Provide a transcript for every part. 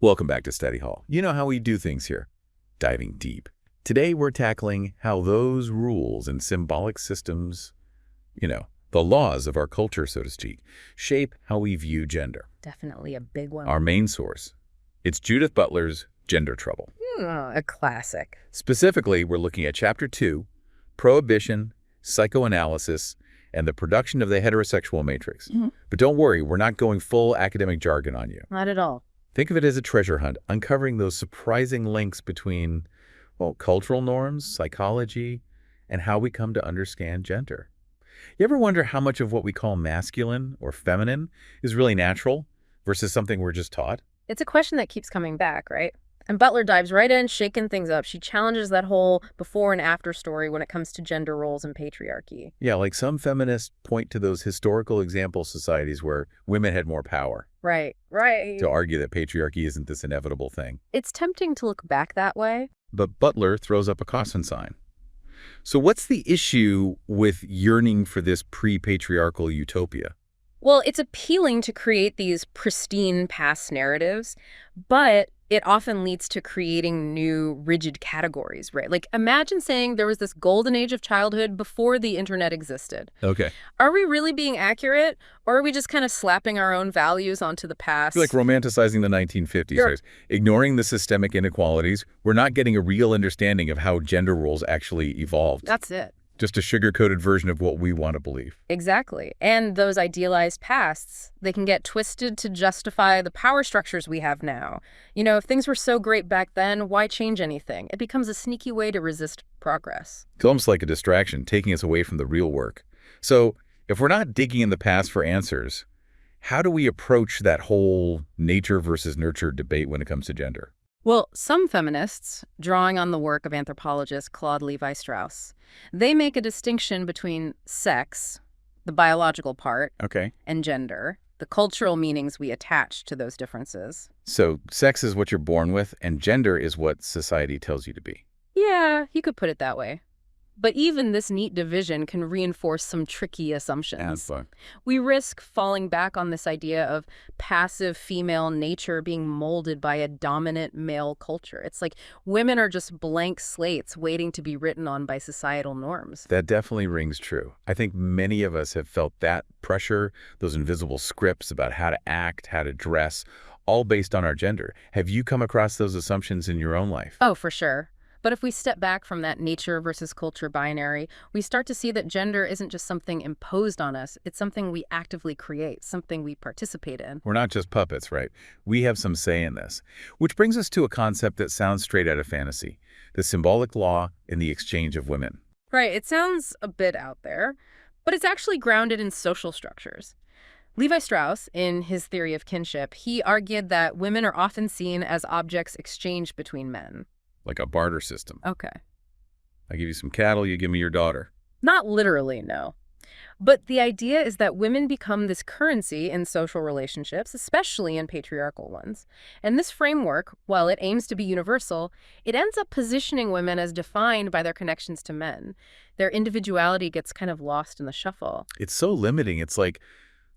Welcome back to Study Hall. You know how we do things here, diving deep. Today we're tackling how those rules and symbolic systems, the laws of our culture, so to speak, shape how we view gender. Definitely a big one. Our main source, it's Judith Butler's Gender Trouble. A classic. Specifically, we're looking at Chapter 2, Prohibition, Psychoanalysis, and the Production of the Heterosexual Matrix. But don't worry, we're not going full academic jargon on you. Not at all. Think of it as a treasure hunt, uncovering those surprising links between, cultural norms, psychology, and how we come to understand gender. You ever wonder how much of what we call masculine or feminine is really natural versus something we're just taught? It's a question that keeps coming back, right? And Butler dives right in, shaking things up. She challenges that whole before and after story when it comes to gender roles and patriarchy. Yeah, like some feminists point to those historical example societies where women had more power. Right. To argue that patriarchy isn't this inevitable thing. It's tempting to look back that way. But Butler throws up a caution sign. So what's the issue with yearning for this pre-patriarchal utopia? Well, it's appealing to create these pristine past narratives, but it often leads to creating new rigid categories, right? Like, imagine saying there was this golden age of childhood before the internet existed. Okay. Are we really being accurate, or are we just kind of slapping our own values onto the past? Like romanticizing the 1950s, Sure. right? Ignoring the systemic inequalities, we're not getting a real understanding of how gender roles actually evolved. That's it. Just a sugar-coated version of what we want to believe. Exactly. And those idealized pasts, they can get twisted to justify the power structures we have now. If things were so great back then, why change anything? It becomes a sneaky way to resist progress. It's almost like a distraction, taking us away from the real work. So if we're not digging in the past for answers, how do we approach that whole nature versus nurture debate when it comes to gender? Well, some feminists, drawing on the work of anthropologist Claude Lévi-Strauss, they make a distinction between sex, the biological part, and gender, the cultural meanings we attach to those differences. So sex is what you're born with, and gender is what society tells you to be. Yeah, you could put it that way. But even this neat division can reinforce some tricky assumptions. That's fun. We risk falling back on this idea of passive female nature being molded by a dominant male culture. It's like women are just blank slates waiting to be written on by societal norms. That definitely rings true. I think many of us have felt that pressure, those invisible scripts about how to act, how to dress, all based on our gender. Have you come across those assumptions in your own life? Oh, for sure. But if we step back from that nature versus culture binary, we start to see that gender isn't just something imposed on us. It's something we actively create, something we participate in. We're not just puppets, right? We have some say in this. Which brings us to a concept that sounds straight out of fantasy, the symbolic law in the exchange of women. Right, it sounds a bit out there, but it's actually grounded in social structures. Lévi-Strauss, in his theory of kinship, he argued that women are often seen as objects exchanged between men. Like a barter system. Okay. I give you some cattle, you give me your daughter. Not literally, no. But the idea is that women become this currency in social relationships, especially in patriarchal ones. And this framework, while it aims to be universal, it ends up positioning women as defined by their connections to men. Their individuality gets kind of lost in the shuffle. It's so limiting. It's like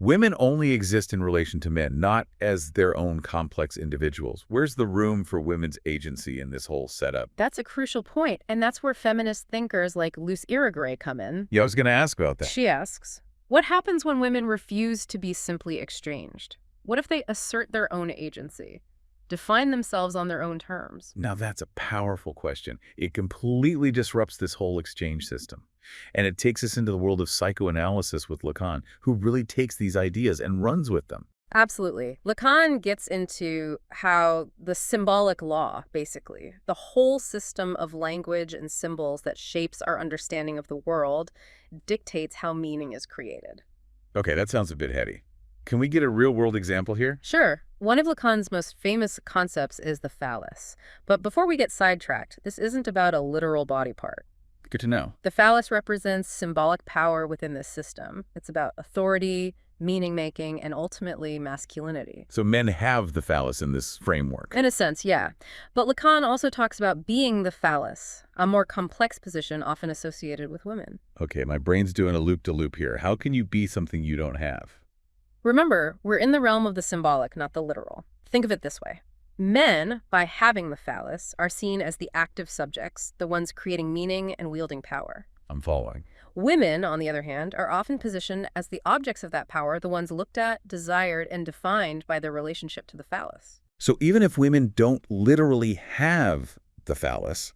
women only exist in relation to men, not as their own complex individuals. Where's the room for women's agency in this whole setup? That's a crucial point, and that's where feminist thinkers like Luce Irigaray come in. Yeah, I was going to ask about that. She asks, what happens when women refuse to be simply exchanged? What if they assert their own agency? Define themselves on their own terms? Now that's a powerful question. It completely disrupts this whole exchange system. And it takes us into the world of psychoanalysis with Lacan, who really takes these ideas and runs with them. Absolutely. Lacan gets into how the symbolic law, basically, the whole system of language and symbols that shapes our understanding of the world, dictates how meaning is created. Okay, that sounds a bit heady. Can we get a real-world example here? Sure. One of Lacan's most famous concepts is the phallus. But before we get sidetracked, this isn't about a literal body part. Good to know. The phallus represents symbolic power within this system. It's about authority, meaning-making, and ultimately masculinity. So men have the phallus in this framework. In a sense, yeah. But Lacan also talks about being the phallus, a more complex position often associated with women. Okay, my brain's doing a loop-de-loop here. How can you be something you don't have? Remember, we're in the realm of the symbolic, not the literal. Think of it this way. Men, by having the phallus, are seen as the active subjects, the ones creating meaning and wielding power. I'm following. Women, on the other hand, are often positioned as the objects of that power, the ones looked at, desired, and defined by their relationship to the phallus. So even if women don't literally have the phallus,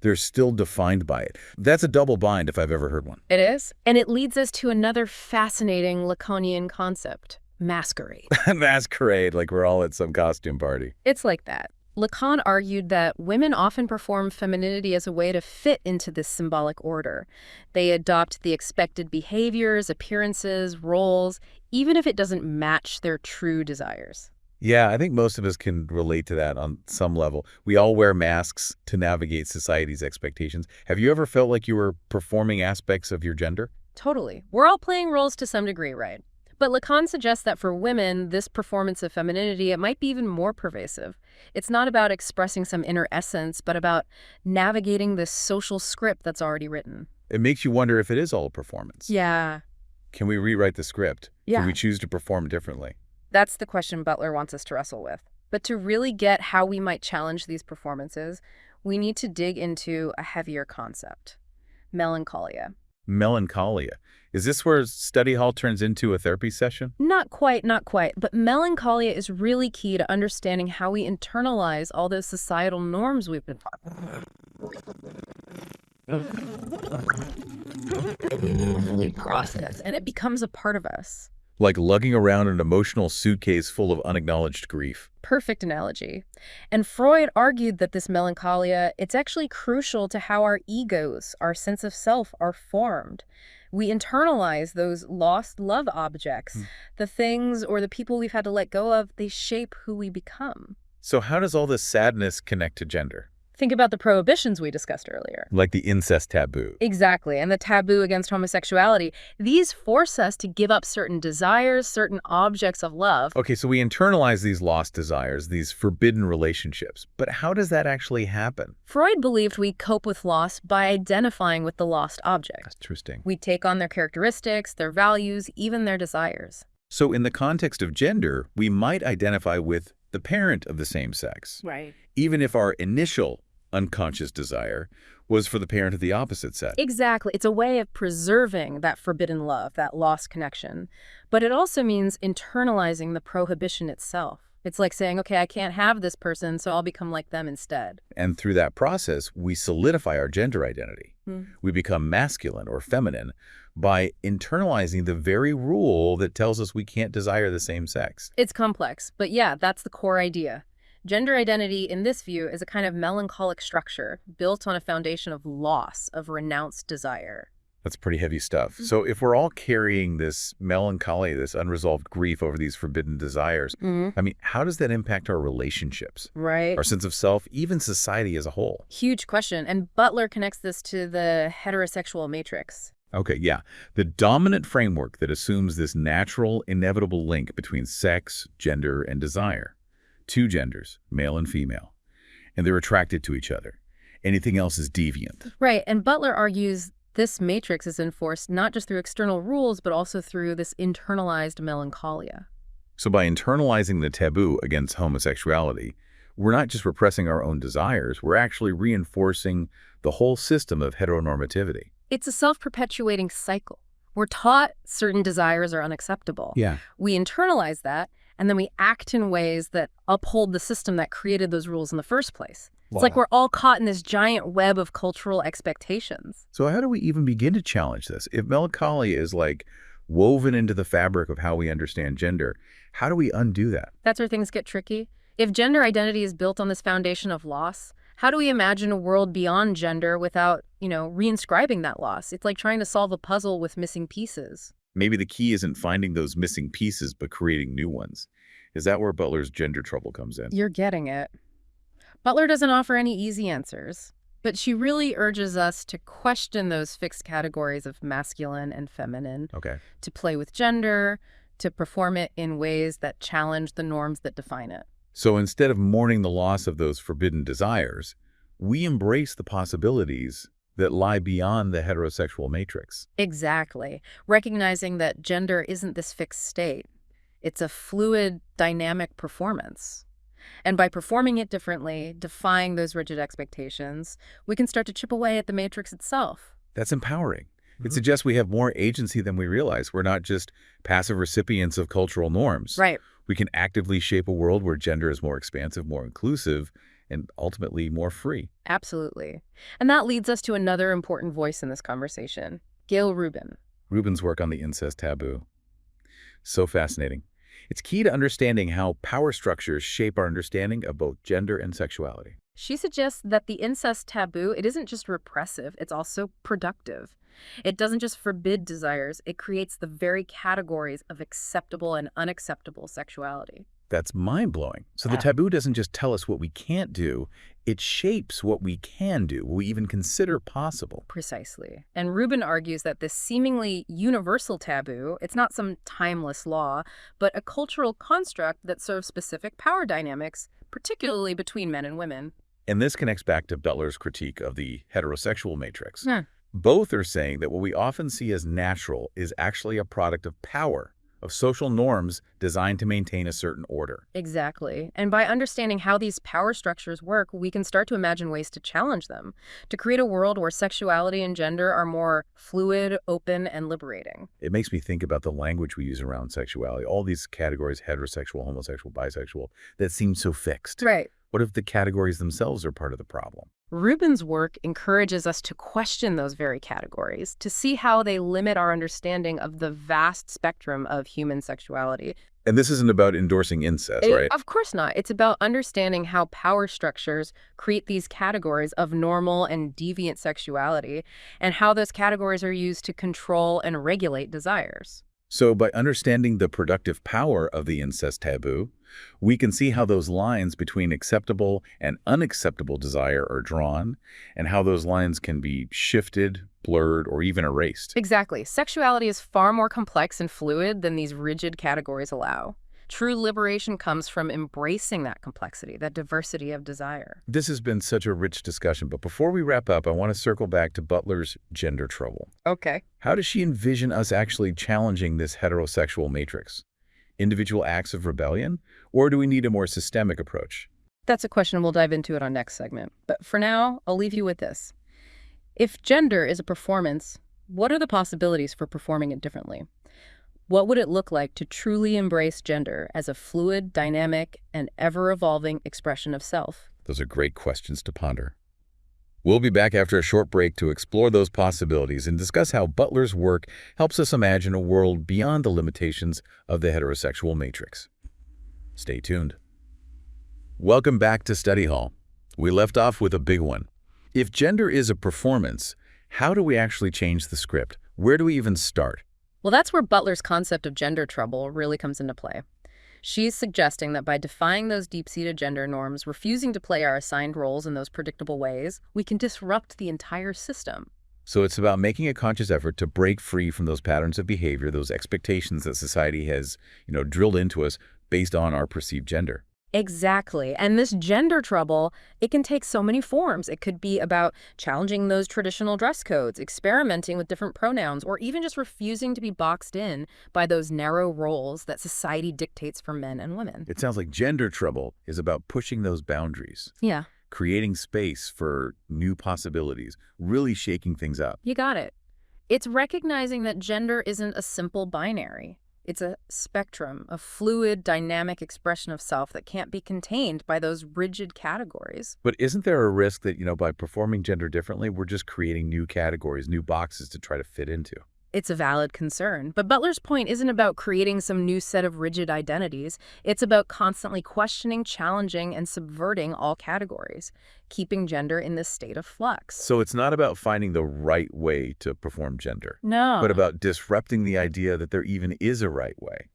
they're still defined by it. That's a double bind if I've ever heard one. It is. And it leads us to another fascinating Lacanian concept, masquerade. Masquerade, like we're all at some costume party. It's like that. Lacan argued that women often perform femininity as a way to fit into this symbolic order. They adopt the expected behaviors, appearances, roles, even if it doesn't match their true desires. Yeah, I think most of us can relate to that on some level. We all wear masks to navigate society's expectations. Have you ever felt like you were performing aspects of your gender? Totally. We're all playing roles to some degree, right? But Lacan suggests that for women, this performance of femininity, it might be even more pervasive. It's not about expressing some inner essence, but about navigating this social script that's already written. It makes you wonder if it is all a performance. Yeah. Can we rewrite the script? Yeah. Can we choose to perform differently? That's the question Butler wants us to wrestle with. But to really get how we might challenge these performances, we need to dig into a heavier concept, melancholia. Melancholia. Is this where study hall turns into a therapy session? Not quite, not quite. But melancholia is really key to understanding how we internalize all those societal norms we've been taught. And it becomes a part of us. Like lugging around an emotional suitcase full of unacknowledged grief. Perfect analogy. And Freud argued that this melancholia, it's actually crucial to how our egos, our sense of self, are formed. We internalize those lost love objects. The things or the people we've had to let go of, they shape who we become. So how does all this sadness connect to gender? Think about the prohibitions we discussed earlier. Like the incest taboo. Exactly, and the taboo against homosexuality. These force us to give up certain desires, certain objects of love. Okay, so we internalize these lost desires, these forbidden relationships. But how does that actually happen? Freud believed we cope with loss by identifying with the lost object. That's interesting. We take on their characteristics, their values, even their desires. So in the context of gender, we might identify with the parent of the same sex. Right. Even if our initial unconscious desire was for the parent of the opposite sex. Exactly. It's a way of preserving that forbidden love, that lost connection. But it also means internalizing the prohibition itself. It's like saying, okay, I can't have this person, so I'll become like them instead. And through that process, we solidify our gender identity. We become masculine or feminine by internalizing the very rule that tells us we can't desire the same sex. It's complex, but yeah, that's the core idea. Gender identity, in this view, is a kind of melancholic structure built on a foundation of loss, of renounced desire. That's pretty heavy stuff. So if we're all carrying this melancholy, this unresolved grief over these forbidden desires, I mean, how does that impact our relationships? Right. Our sense of self, even society as a whole? Huge question. And Butler connects this to the heterosexual matrix. Okay, yeah. The dominant framework that assumes this natural, inevitable link between sex, gender, and desire. Two genders, male and female, and they're attracted to each other. Anything else is deviant. Right, and Butler argues this matrix is enforced not just through external rules, but also through this internalized melancholia. So by internalizing the taboo against homosexuality, we're not just repressing our own desires, we're actually reinforcing the whole system of heteronormativity. It's a self-perpetuating cycle. We're taught certain desires are unacceptable. Yeah. We internalize that, and then we act in ways that uphold the system that created those rules in the first place. It's like we're all caught in this giant web of cultural expectations. So how do we even begin to challenge this? If melancholy is like woven into the fabric of how we understand gender, how do we undo that? That's where things get tricky. If gender identity is built on this foundation of loss, how do we imagine a world beyond gender without, reinscribing that loss? It's like trying to solve a puzzle with missing pieces. Maybe the key isn't finding those missing pieces, but creating new ones. Is that where Butler's gender trouble comes in? You're getting it. Butler doesn't offer any easy answers, but she really urges us to question those fixed categories of masculine and feminine, Okay. to play with gender, to perform it in ways that challenge the norms that define it. So instead of mourning the loss of those forbidden desires, we embrace the possibilities that lie beyond the heterosexual matrix. Exactly. Recognizing that gender isn't this fixed state. It's a fluid, dynamic performance. And by performing it differently, defying those rigid expectations, we can start to chip away at the matrix itself. That's empowering. It suggests we have more agency than we realize. We're not just passive recipients of cultural norms. Right. We can actively shape a world where gender is more expansive, more inclusive, and ultimately more free. Absolutely. And that leads us to another important voice in this conversation, Gail Rubin. Rubin's work on the incest taboo. So fascinating. It's key to understanding how power structures shape our understanding of both gender and sexuality. She suggests that the incest taboo, it isn't just repressive, it's also productive. It doesn't just forbid desires, it creates the very categories of acceptable and unacceptable sexuality. That's mind-blowing. So the taboo doesn't just tell us what we can't do, it shapes what we can do, what we even consider possible. Precisely. And Rubin argues that this seemingly universal taboo, it's not some timeless law, but a cultural construct that serves specific power dynamics, particularly between men and women. And this connects back to Butler's critique of the heterosexual matrix. Hmm. Both are saying that what we often see as natural is actually a product of power, of social norms designed to maintain a certain order. Exactly. And by understanding how these power structures work, we can start to imagine ways to challenge them, to create a world where sexuality and gender are more fluid, open, and liberating. It makes me think about the language we use around sexuality, all these categories, heterosexual, homosexual, bisexual, that seem so fixed. Right. What if the categories themselves are part of the problem? Rubin's work encourages us to question those very categories, to see how they limit our understanding of the vast spectrum of human sexuality. And this isn't about endorsing incest, right? Of course not. It's about understanding how power structures create these categories of normal and deviant sexuality, and how those categories are used to control and regulate desires. So by understanding the productive power of the incest taboo, we can see how those lines between acceptable and unacceptable desire are drawn, and how those lines can be shifted, blurred, or even erased. Exactly. Sexuality is far more complex and fluid than these rigid categories allow. True liberation comes from embracing that complexity, that diversity of desire. This has been such a rich discussion, but before we wrap up, I want to circle back to Butler's gender trouble. Okay. How does she envision us actually challenging this heterosexual matrix? Individual acts of rebellion? Or do we need a more systemic approach? That's a question we'll dive into in our next segment. But for now, I'll leave you with this. If gender is a performance, what are the possibilities for performing it differently? What would it look like to truly embrace gender as a fluid, dynamic, and ever-evolving expression of self? Those are great questions to ponder. We'll be back after a short break to explore those possibilities and discuss how Butler's work helps us imagine a world beyond the limitations of the heterosexual matrix. Stay tuned. Welcome back to Study Hall. We left off with a big one. If gender is a performance, how do we actually change the script? Where do we even start? Well, that's where Butler's concept of gender trouble really comes into play. She's suggesting that by defying those deep-seated gender norms, refusing to play our assigned roles in those predictable ways, we can disrupt the entire system. So it's about making a conscious effort to break free from those patterns of behavior, those expectations that society has, drilled into us based on our perceived gender. Exactly. And this gender trouble, it can take so many forms. It could be about challenging those traditional dress codes, experimenting with different pronouns, or even just refusing to be boxed in by those narrow roles that society dictates for men and women. It sounds like gender trouble is about pushing those boundaries, Yeah, creating space for new possibilities, really shaking things up. you got it. It's recognizing that gender isn't a simple binary. It's a spectrum, a fluid, dynamic expression of self that can't be contained by those rigid categories. But isn't there a risk that, by performing gender differently, we're just creating new categories, new boxes to try to fit into? It's a valid concern. But Butler's point isn't about creating some new set of rigid identities. It's about constantly questioning, challenging, and subverting all categories, keeping gender in this state of flux. So it's not about finding the right way to perform gender, No. but about disrupting the idea that there even is a right way.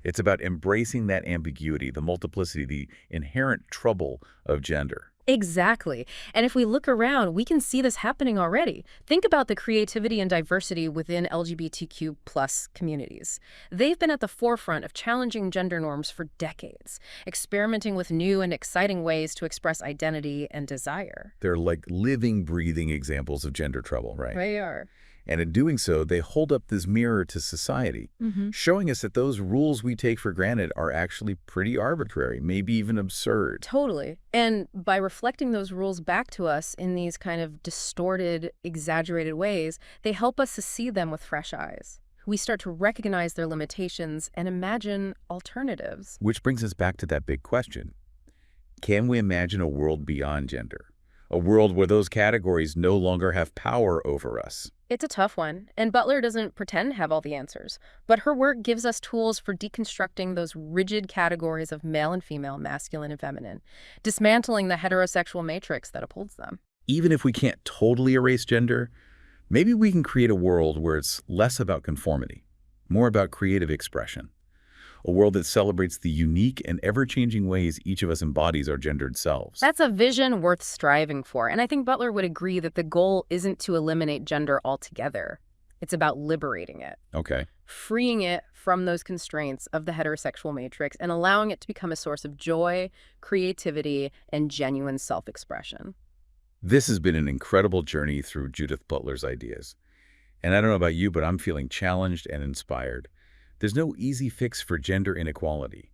It's about embracing that ambiguity, the multiplicity, the inherent trouble of gender. Exactly. And if we look around, we can see this happening already. Think about the creativity and diversity within LGBTQ plus communities. They've been at the forefront of challenging gender norms for decades, experimenting with new and exciting ways to express identity and desire. They're like living, breathing examples of gender trouble, right? They are. And in doing so, they hold up this mirror to society, Hmm. showing us that those rules we take for granted are actually pretty arbitrary, maybe even absurd. Totally. And by reflecting those rules back to us in these kind of distorted, exaggerated ways, they help us to see them with fresh eyes. We start to recognize their limitations and imagine alternatives. Which brings us back to that big question. Can we imagine a world beyond gender? A world where those categories no longer have power over us? It's a tough one, and Butler doesn't pretend to have all the answers, but her work gives us tools for deconstructing those rigid categories of male and female, masculine and feminine, dismantling the heterosexual matrix that upholds them. Even if we can't totally erase gender, maybe we can create a world where it's less about conformity, more about creative expression. A world that celebrates the unique and ever-changing ways each of us embodies our gendered selves. That's a vision worth striving for, and I think Butler would agree that the goal isn't to eliminate gender altogether. It's about liberating it, Okay. freeing it from those constraints of the heterosexual matrix and allowing it to become a source of joy, creativity, and genuine self-expression. This has been an incredible journey through Judith Butler's ideas. And I don't know about you, but I'm feeling challenged and inspired. There's no easy fix for gender inequality.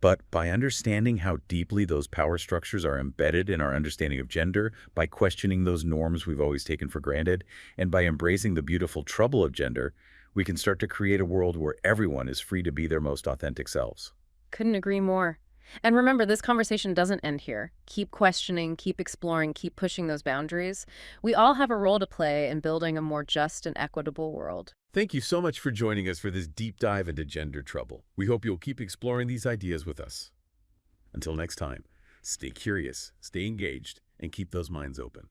But by understanding how deeply those power structures are embedded in our understanding of gender, by questioning those norms we've always taken for granted, and by embracing the beautiful trouble of gender, we can start to create a world where everyone is free to be their most authentic selves. Couldn't agree more. And remember, this conversation doesn't end here. Keep questioning, keep exploring, keep pushing those boundaries. We all have a role to play in building a more just and equitable world. Thank you so much for joining us for this deep dive into gender trouble. We hope you'll keep exploring these ideas with us. Until next time, stay curious, stay engaged, and keep those minds open.